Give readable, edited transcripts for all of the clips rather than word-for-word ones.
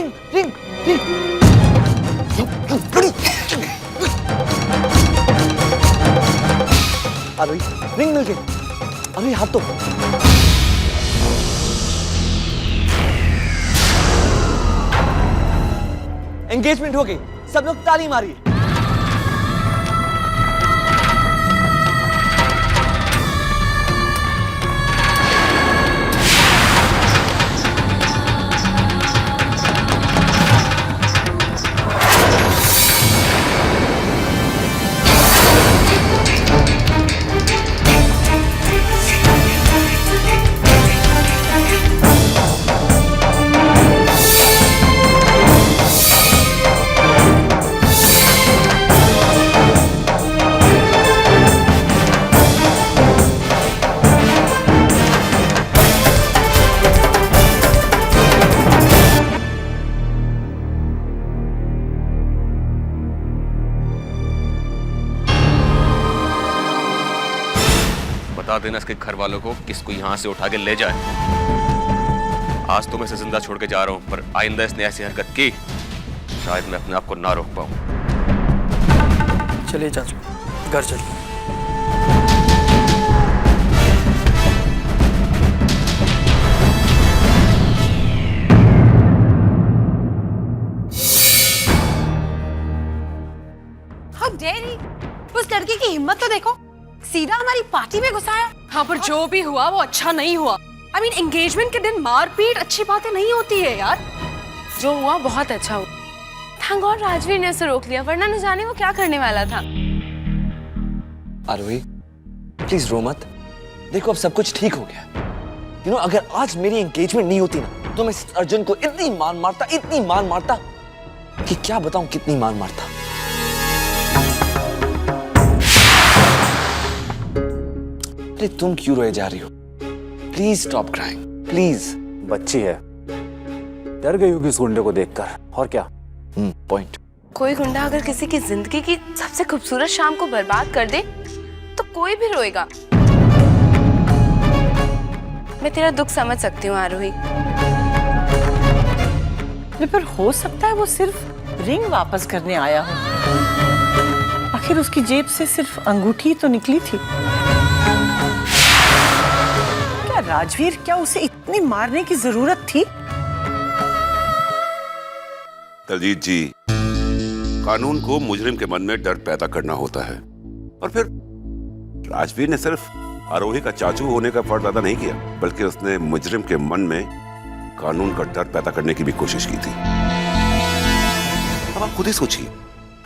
Ring ring ring. अरे ring मिल गई। अरे हाथ तो। एंगेजमेंट हो गई, सब लोग ताली मारिए। बता देना इसके घर वालों को किसको यहाँ से उठा के ले जाए। आज तो मैं इसे जिंदा छोड़ के जा रहा हूँ, पर आइंदा इसने ऐसी हरकत की शायद मैं अपने आप को ना रोक पाऊँ। चलिए चाचू, घर चलिए। How dare he? उस लड़की की हिम्मत तो देखो, सीधा हमारी पार्टी में घुसाया। हाँ, पर जो भी हुआ वो अच्छा नहीं हुआ। I mean, एंगेजमेंट के दिन मारपीट अच्छी बातें नहीं होती है यार। जो हुआ बहुत अच्छा हुआ। थैंक गॉड राजवीर ने उसे रोक लिया, वरना न जाने वो क्या करने वाला था। आरोही, प्लीज रो मत। देखो अब सब कुछ ठीक हो गया। अगर आज मेरी एंगेजमेंट नहीं होती ना, तो मैं अर्जुन को इतनी मार मारता कि क्या बताऊं कितनी मार मारता। अरे तुम क्यों रोए जा रही हो? Please stop crying, please. बच्ची है, डर गई होगी उस गुंडे को देखकर, और क्या। पॉइंट। कोई गुंडा अगर किसी की जिंदगी की सबसे खूबसूरत शाम को बर्बाद कर दे तो कोई भी रोएगा। मैं तेरा दुख समझ सकती हूँ आरोही। पर हो सकता है वो सिर्फ रिंग वापस करने आया हो। आखिर उसकी जेब से सिर्फ अंगूठी तो निकली थी। क्या राजवीर, क्या उसे इतनी मारने की जरूरत थी? दलजीत जी, कानून को मुजरिम के मन में डर पैदा करना होता है, और फिर राजवीर ने सिर्फ आरोही का चाचू होने का फर्ज अदा नहीं किया, बल्कि उसने मुजरिम के मन में कानून का डर पैदा करने की भी कोशिश की थी। अब आप खुद ही सोचिए,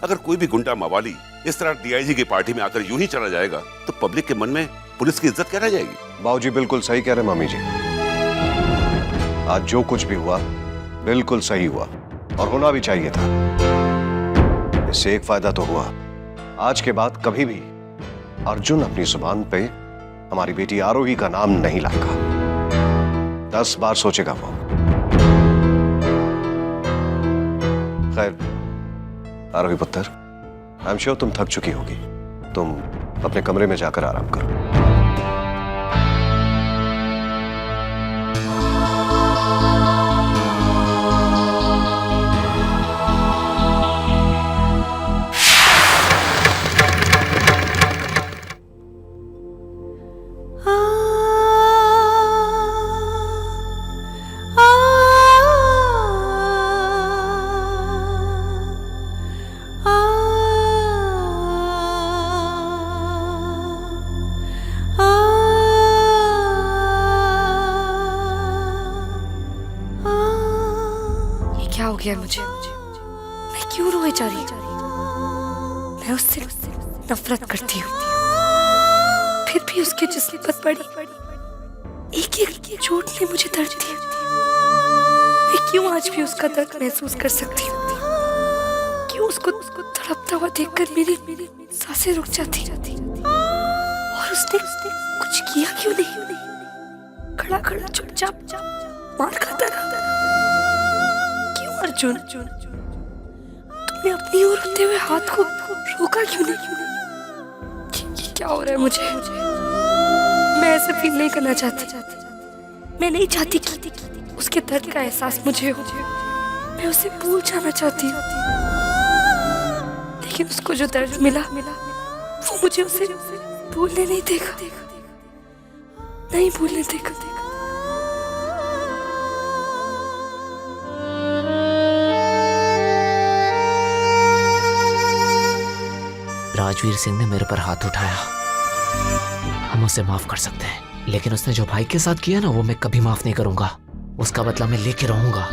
अगर कोई भी गुंडा मवाली इस तरह डीआईजी की पार्टी में आकर यूं ही चला जाएगा तो पब्लिक के मन में पुलिस की इज्जत क्या रह जाएगी। बाबूजी बिल्कुल सही कह रहे मामी जी। आज जो कुछ भी हुआ बिल्कुल सही हुआ, और होना भी चाहिए था। इससे एक फायदा तो हुआ, आज के बाद कभी भी अर्जुन अपनी जुबान पे हमारी बेटी आरोही का नाम नहीं लाएगा। 10 बार सोचेगा वो। खैर आरोही पुत्र, आई एम श्योर तुम थक चुकी होगी, तुम अपने कमरे में जाकर आराम करो। क्या हो गया मुझे? मैं क्यों रोए जा रही हूँ? मैं उससे नफरत करती हूँ, फिर भी उसके जिस्म पर पड़ी एक एक चोट ने मुझे दर्द दिया। मैं क्यों आज भी उसका दर्द महसूस कर सकती हूँ? क्यों उसको तड़पता हुआ देखकर मेरी सांसें रुक जाती? और उसने कुछ किया क्यों नहीं? खड़ा खड़ा चुपचाप मार खाता रहा। अर्जुन, तुमने अपनी ओर उठते हुए हाथ को रोका क्यों नहीं? क्या हो रहा है मुझे? मैं ऐसे फील नहीं करना चाहती। मैं नहीं चाहती कि उसके दर्द का एहसास मुझे हो। मैं उसे भूल जाना चाहती हूँ, लेकिन उसको जो दर्द मिला वो मुझे उसे भूलने नहीं देगा, नहीं भूलने देगा। राजवीर सिंह ने मेरे पर हाथ उठाया, हम उसे माफ कर सकते हैं, लेकिन उसने जो भाई के साथ किया ना वो मैं कभी माफ नहीं करूंगा। उसका बदला मैं लेके रहूंगा।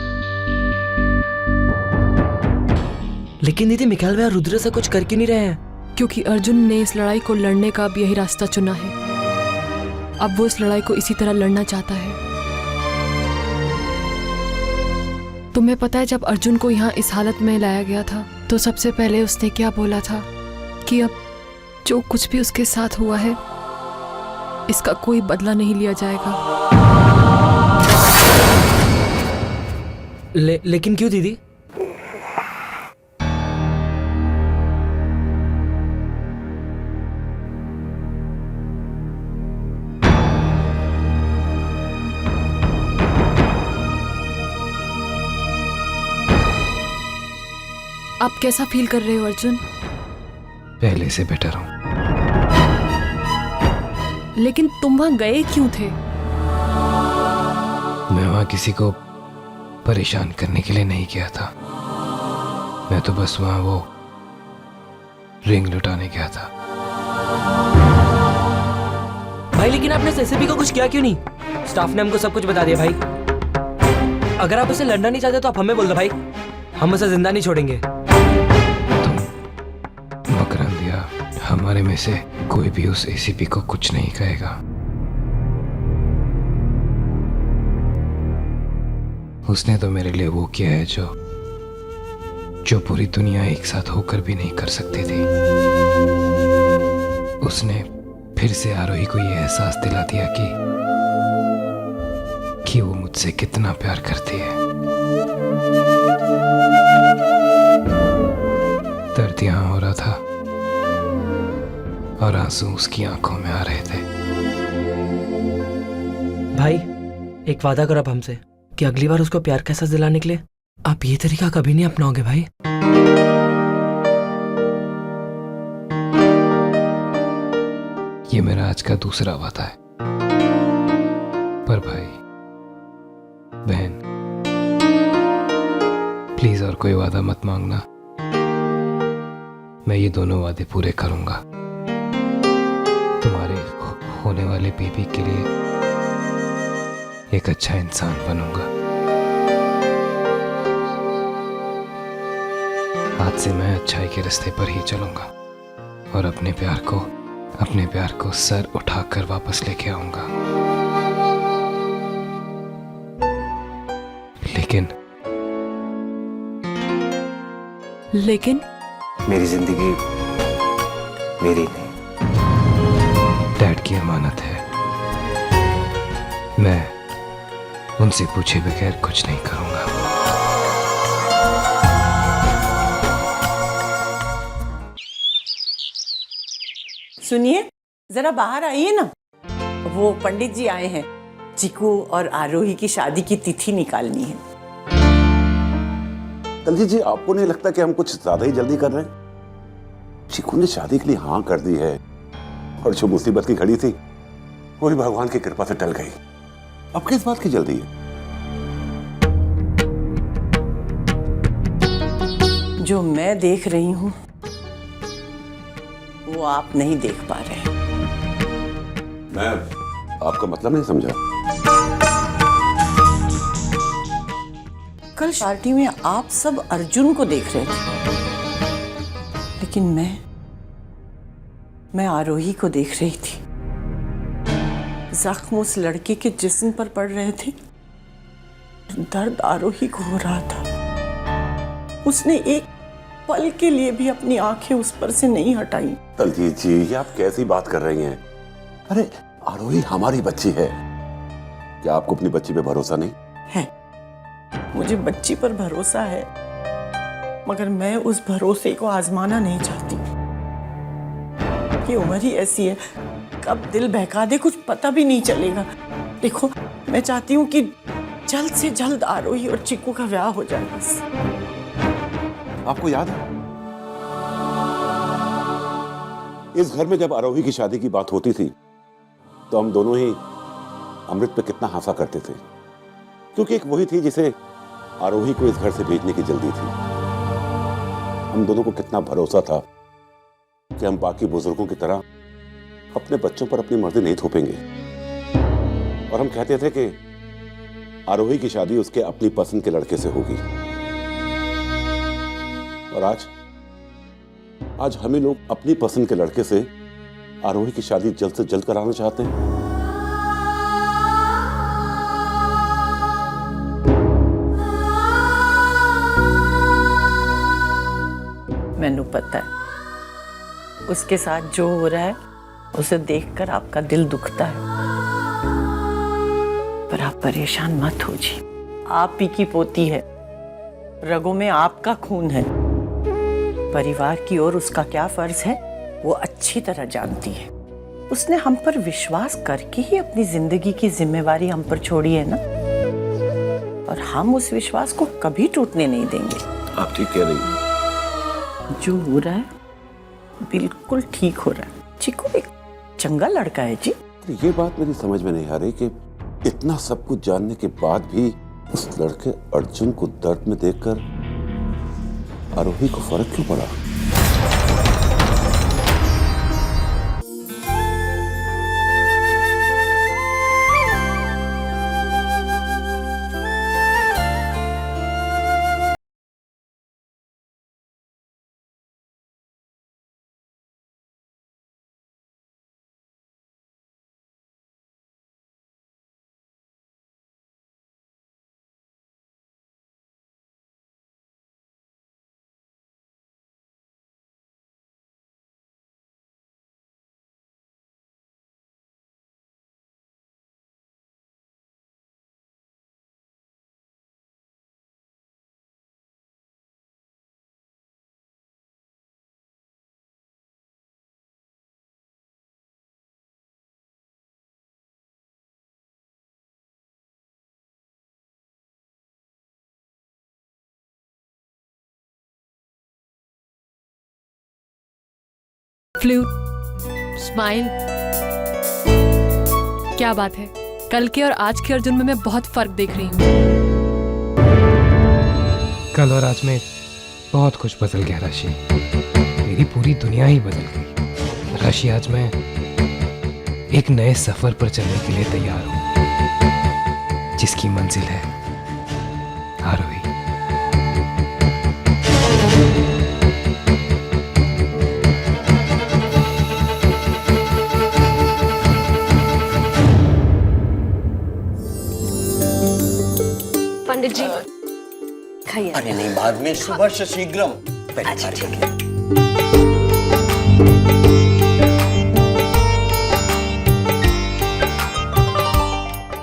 लेकिन दीदी मिखाइल भैया रुद्र से कुछ कर क्यों नहीं रहे हैं? क्योंकि अर्जुन ने इस लड़ाई को लड़ने का अब यही रास्ता चुना है। अब वो इस लड़ाई को इसी तरह लड़ना चाहता है। तुम्हें पता है जब अर्जुन को यहाँ इस हालत में लाया गया था तो सबसे पहले उसने क्या बोला था कि अब जो कुछ भी उसके साथ हुआ है इसका कोई बदला नहीं लिया जाएगा। लेकिन क्यों दीदी? आप कैसा फील कर रहे हो अर्जुन? पहले से बेटर हूं। लेकिन तुम वहां गए क्यों थे? मैं वहां किसी को परेशान करने के लिए नहीं गया था। मैं तो बस वहां वो रिंग लुटाने गया था। भाई लेकिन आपने एसएसपी को कुछ किया क्यों नहीं? स्टाफ ने हमको सब कुछ बता दिया भाई। अगर आप उसे लड़ना नहीं चाहते तो आप हमें बोल दो भाई, हम उसे जिंदा नहीं छोड़ेंगे। मकरंदिया, हमारे में से कोई भी उस एसीपी को कुछ नहीं कहेगा। उसने तो मेरे लिए वो किया है जो पूरी दुनिया एक साथ होकर भी नहीं कर सकती थी। उसने फिर से आरोही को ये एहसास दिला दिया कि वो मुझसे कितना प्यार करती है। दर्द यहां हो रहा था और आंसू उसकी आंखों में आ रहे थे। भाई एक वादा करो आप हमसे कि अगली बार उसको प्यार का एहसास दिलाने के लिए आप ये तरीका कभी नहीं अपनाओगे भाई। ये मेरा आज का दूसरा वादा है। पर भाई बहन प्लीज और कोई वादा मत मांगना। मैं ये दोनों वादे पूरे करूंगा। तुम्हारे होने वाले बेबी के लिए एक अच्छा इंसान बनूंगा। आज से मैं अच्छाई के रास्ते पर ही चलूंगा और अपने प्यार को सर उठाकर वापस लेके आऊंगा। लेकिन मेरी जिंदगी मेरी नहीं, डैड की अमानत है। मैं उनसे पूछे बगैर कुछ नहीं करूंगा। सुनिए, जरा बाहर आइए ना। वो पंडित जी आए हैं। चिकू और आरोही की शादी की तिथि निकालनी है। दलजीत जी, आपको नहीं लगता कि हम कुछ ज्यादा ही जल्दी कर रहे हैं? चिकू ने शादी के लिए हाँ कर दी है और जो मुसीबत की घड़ी थी वो भी भगवान की कृपा से टल गई। अब किस बात की जल्दी है? जो मैं देख रही हूं वो आप नहीं देख पा रहे। मैं आपका मतलब नहीं समझा। कल पार्टी में आप सब अर्जुन को देख रहे थे, लेकिन मैं आरोही को देख रही थी। जख्म उस लड़के के जिस्म पर पड़ रहे थे। दर्द आरोही को हो रहा था। उसने एक पल के लिए भी अपनी आंखें उस पर से नहीं हटाई। दलजीत जी, ये आप कैसी बात कर रही हैं? अरे आरोही हमारी बच्ची है। क्या आपको अपनी बच्ची पे भरोसा नहीं है? मुझे बच्ची पर भरोसा है, मगर मैं उस भरोसे को आजमाना नहीं चाहती। ये उम्र ही ऐसी है, कब दिल बहका दे कुछ पता भी नहीं चलेगा। देखो, मैं चाहती हूँ कि जल्द से जल्द आरोही और चिक्कू का ब्याह हो जाए बस। आपको याद है इस घर में जब आरोही की शादी की बात होती थी तो हम दोनों ही अमृत पे कितना हंसा करते थे, क्योंकि एक वही थी जिसे आरोही को इस घर से भेजने की जल्दी थी। हम दोनों को कितना भरोसा था कि हम बाकी बुजुर्गों की तरह अपने बच्चों पर अपनी मर्जी नहीं थोपेंगे, और हम कहते थे कि आरोही की शादी उसके अपनी पसंद के लड़के से होगी। और आज हम ही लोग अपनी पसंद के लड़के से आरोही की शादी जल्द से जल्द कराना चाहते हैं। मैनू पता है उसके साथ जो हो रहा है उसे देखकर आपका दिल दुखता है, पर आप परेशान मत हो जी। आप ही की पोती है, रगों में आपका खून है। परिवार की ओर उसका क्या फर्ज है वो अच्छी तरह जानती है। उसने हम पर विश्वास करके ही अपनी जिंदगी की जिम्मेवारी हम पर छोड़ी है ना, और हम उस विश्वास को कभी टूटने नहीं देंगे। आप ठीक कह रही हैं। जो हो रहा है बिल्कुल ठीक हो रहा है। चिक्कू एक चंगा लड़का है जी। ये बात मेरी समझ में नहीं आ रही कि इतना सब कुछ जानने के बाद भी उस लड़के अर्जुन को दर्द में देखकर आरोही को फर्क क्यों पड़ा? फ्लूट, स्माइल, क्या बात है? कल के और आज के अर्जुन में मैं बहुत फर्क देख रही हूँ। कल और आज में बहुत कुछ बदल गया राशि। मेरी पूरी दुनिया ही बदल गई राशि। आज मैं एक नए सफर पर चलने के लिए तैयार हूँ, जिसकी मंजिल है आरोही। पंडित जी खाइए। अरे नहीं, बाद में सुबह से शीघ्रम। अच्छा ठीक है।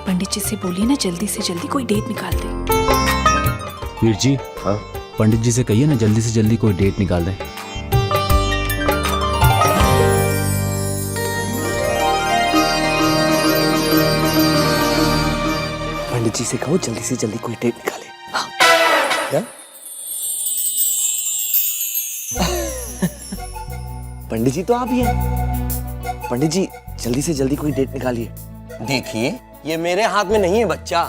पंडित जी से बोलिए ना जल्दी से जल्दी कोई डेट निकाल दे। वीर जी, हाँ? पंडित जी से कहिए ना जल्दी से जल्दी कोई डेट निकाल दें। पंडित जी से कहो जल्दी से जल्दी कोई डेट निकाले। हाँ। क्या? पंडित जी तो आप ही हैं। पंडित जी जल्दी से जल्दी कोई डेट निकालिए। देखिए, ये मेरे हाथ में नहीं है बच्चा।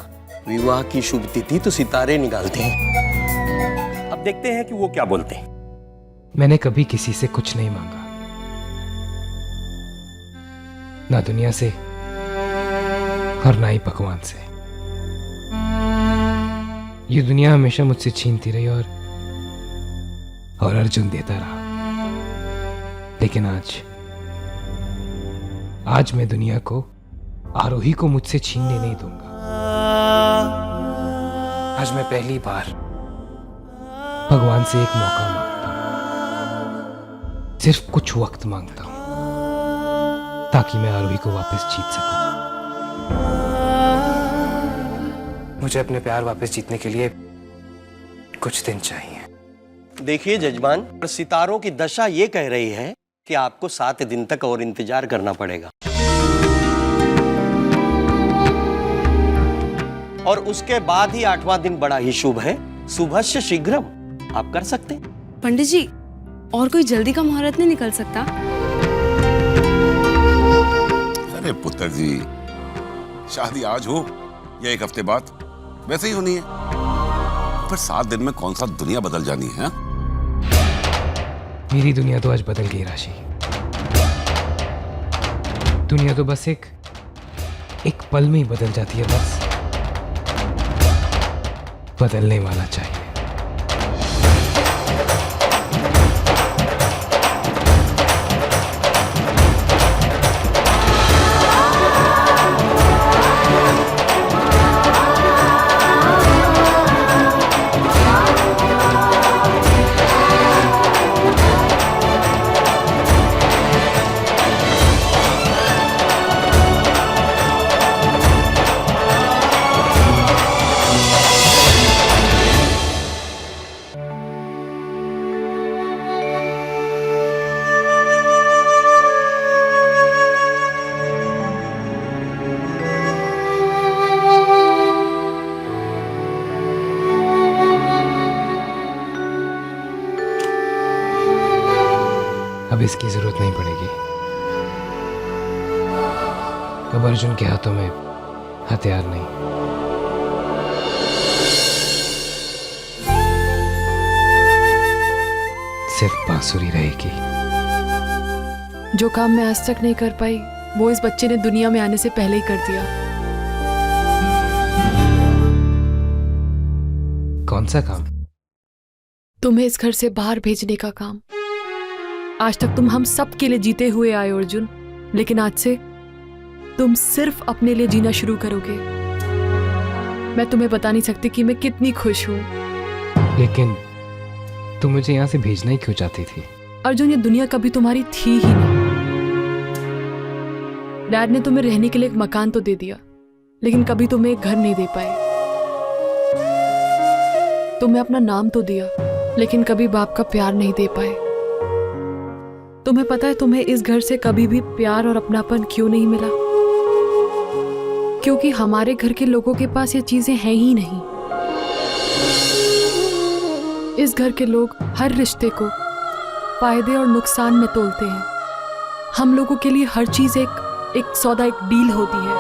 विवाह की शुभ तिथि तो सितारे निकालते हैं। अब देखते हैं कि वो क्या बोलते हैं। मैंने कभी किसी से कुछ नहीं मांगा, ना दुनिया से और ना ही भगवान से। ये दुनिया हमेशा मुझसे छीनती रही और अर्जुन देता रहा। लेकिन आज मैं दुनिया को, आरोही को मुझसे छीनने नहीं दूंगा। आज मैं पहली बार भगवान से एक मौका मांगता हूं, सिर्फ कुछ वक्त मांगता हूं, ताकि मैं आरोही को वापस जीत सकूं। मुझे अपने प्यार वापस जीतने के लिए कुछ दिन चाहिए। देखिए जजमान, सितारों की दशा ये कह रही है कि आपको 7 दिन तक और इंतजार करना पड़ेगा। और उसके बाद ही 8वां दिन बड़ा ही शुभ है। शुभस्य शीघ्रम। आप कर सकते हैं। पंडित जी, और कोई जल्दी का मुहूर्त नहीं निकल सकता? अरे पुत्र जी, शादी आज हो या 1 हफ्ते बाद वैसे ही होनी है। पर 7 दिन में कौन सा दुनिया बदल जानी है? मेरी दुनिया तो आज बदल गई राशि। दुनिया तो बस एक पल में ही बदल जाती है। बस बदलने वाला चाहिए। अब इसकी जरूरत नहीं पड़ेगी। अब अर्जुन के हाथों में हथियार नहीं, सिर्फ बांसुरी रहेगी। जो काम मैं आज तक नहीं कर पाई वो इस बच्चे ने दुनिया में आने से पहले ही कर दिया। कौन सा काम? तुम्हें इस घर से बाहर भेजने का काम। आज तक तुम हम सब के लिए जीते हुए आए हो अर्जुन, लेकिन आज से तुम सिर्फ अपने लिए जीना शुरू करोगे। मैं तुम्हें बता नहीं सकती कि मैं कितनी खुश हूं। लेकिन तुम मुझे यहाँ से भेजना ही क्यों चाहती थी? अर्जुन, ये दुनिया कभी तुम्हारी थी ही नहीं। डैड ने तुम्हें रहने के लिए एक मकान तो दे दिया, लेकिन कभी तुम्हें एक घर नहीं दे पाए। तुम्हें अपना नाम तो दिया, लेकिन कभी बाप का प्यार नहीं दे पाए। तुम्हें पता है तुम्हें इस घर से कभी भी प्यार और अपनापन क्यों नहीं मिला? क्योंकि हमारे घर के लोगों के पास ये चीजें हैं ही नहीं। इस घर के लोग हर रिश्ते को फायदे और नुकसान में तोलते हैं। हम लोगों के लिए हर चीज एक सौदा, एक डील होती है,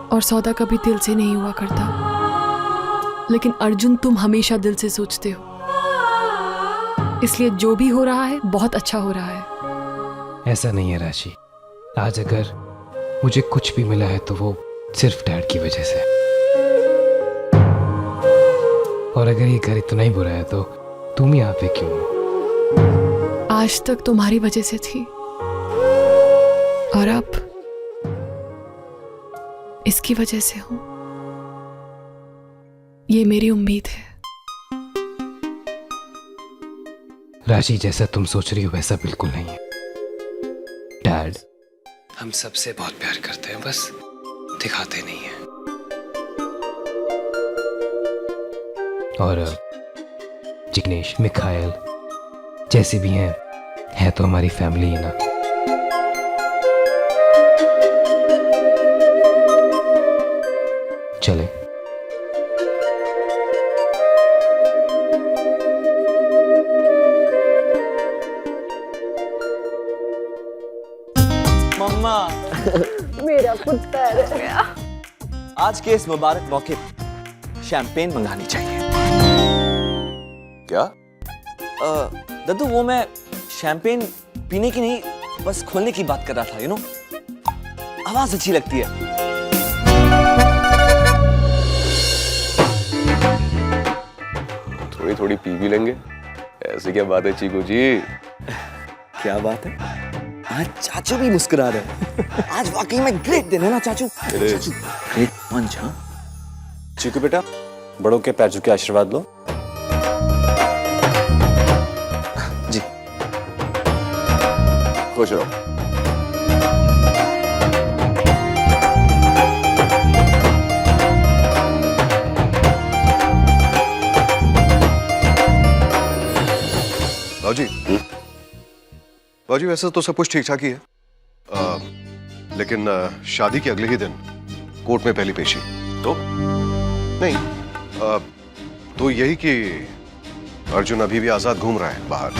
और सौदा कभी दिल से नहीं हुआ करता। लेकिन अर्जुन, तुम हमेशा दिल से सोचते हो, इसलिए जो भी हो रहा है बहुत अच्छा हो रहा है। ऐसा नहीं है राशि। आज अगर मुझे कुछ भी मिला है तो वो सिर्फ डैड की वजह से। और अगर ये घर इतना ही बुरा है तो तुम यहाँ पे क्यों हो? आज तक तुम्हारी वजह से थी, और अब इसकी वजह से हूं। ये मेरी उम्मीद है। राशि, जैसा तुम सोच रही हो वैसा बिल्कुल नहीं है। डैड हम सबसे बहुत प्यार करते हैं, बस दिखाते नहीं हैं। और जिग्नेश, मिखाइल जैसे भी हैं, है तो हमारी फैमिली है ना। चले। मम्मा, मेरा पुत्र। आज के इस मुबारक मौके पर शैंपेन मंगानी चाहिए। क्या? दद्दू, वो मैं शैंपेन पीने की नहीं, बस खोलने की बात कर रहा था। आवाज अच्छी लगती है। थोड़ी थोड़ी पी भी लेंगे। ऐसी क्या बात है चीकू जी? क्या बात है? आज चाचू भी मुस्कुरा रहे हैं। आज वाकई में ग्रेट दिन है ना चाचू? चाचू ग्रेट पंच। हाँ चीकू बेटा, बड़ों के पैर छू के आशीर्वाद लो। जी। खुश रहो। बाजी, वैसे तो सब कुछ ठीक ठाक ही है, लेकिन शादी के अगले ही दिन कोर्ट में पहली पेशी। तो नहीं, तो यही कि अर्जुन अभी भी आजाद घूम रहा है बाहर,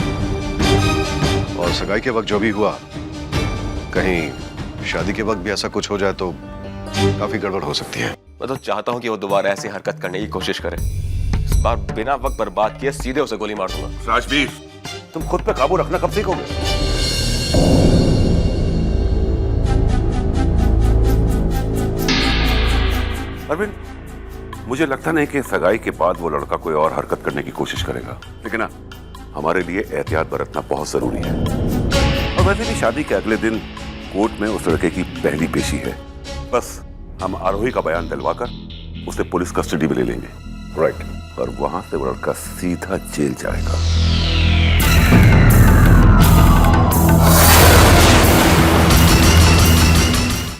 और सगाई के वक्त जो भी हुआ, कहीं शादी के वक्त भी ऐसा कुछ हो जाए तो काफी गड़बड़ हो सकती है। मैं तो चाहता हूँ कि वो दोबारा ऐसी हरकत करने की कोशिश करे। इस बार बिना वक्त बर्बाद किए सीधे उसे गोली मार दूंगा। राजवीर, तुम खुद पे काबू रखना कब सीखोगे? अरविंद, मुझे लगता नहीं कि सगाई के बाद वो लड़का कोई और हरकत करने की कोशिश करेगा, लेकिन ना हमारे लिए एहतियात बरतना बहुत जरूरी है। और वैसे भी शादी के अगले दिन कोर्ट में उस लड़के की पहली पेशी है। बस हम आरोही का बयान दिलवाकर उसे पुलिस कस्टडी में ले लेंगे। राइट। और वहां से वो लड़का सीधा जेल जाएगा।